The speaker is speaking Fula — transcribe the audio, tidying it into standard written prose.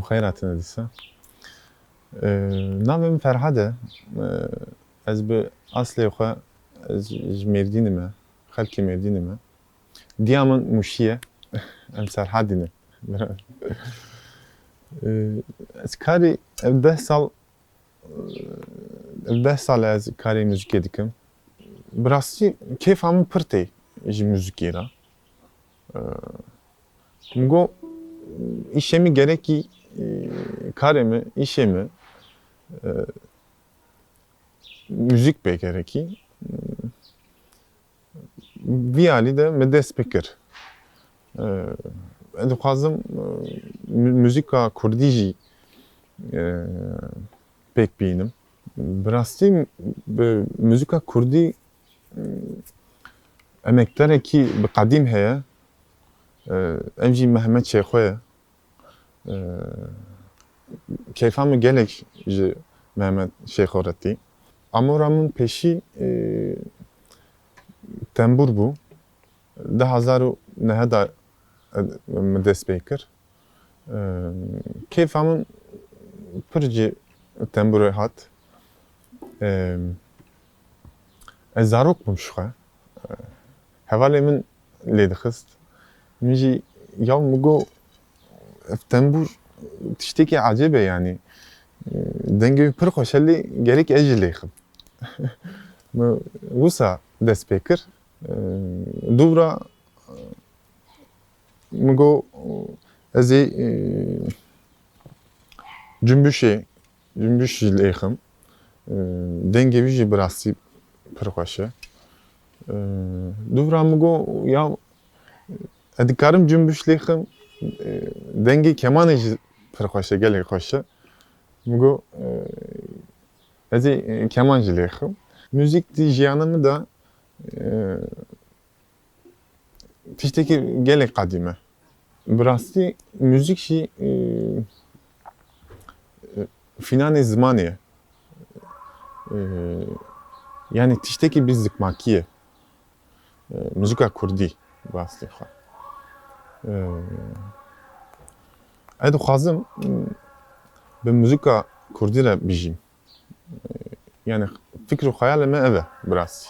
بخير هاتنا ديسا نامم فرحده از به اصل خو از مردینمه خلکی مردینمه دیامن مشیه ام سرحدینه از کاری 10 سال از کاری موزیک دیکم براستی keyfamı pırtey ji müzikera. Go işemi gereki karemi işemi müzik be gereki bir hali de me dest pekir. Dixwazim müzika Kurdî jî pek bînim. Bi rastî müzika Kurdî emektarekî bi qedîm heye. Ev jî Mehmet Şeyxo ye. Keyfa min gelek ji Mehmet Şeyxo retî. Amora min pêşî tembûr bû. 2009 da me dest pê kir. Keyfa min pir cî tembûrê hat. Ez zarok bûm ji xwe. Hevalê min lê dixist. Min jî ya min got ev tembûr tiştekî ecêb e yani. Dengê wî pir xweş e lê gerek ez jî lê xim. Min wisa dest pê kir. Dûra min got ez ê cümbüş jî lê xim. Dengê wî jî bi rastî pir xweş e. Dûra min got ya ez dikarim cümbüş lê xim. Dengê kemanê jî pir xweş e, gelek xweş e. Min got ez ê keman jî lê xim. Müzik di jiyana min de tiştekî gelek qedîm e. Bi rastî müzik jî fînanê zimanê ye. Yani tiştekî bir zikmakî ye. Müzika Kurdî bi aslê xwe. Ez dixwazim bi müzika Kurdî re bijîm. Yani fikr û xeyalê me ev e bi rastî.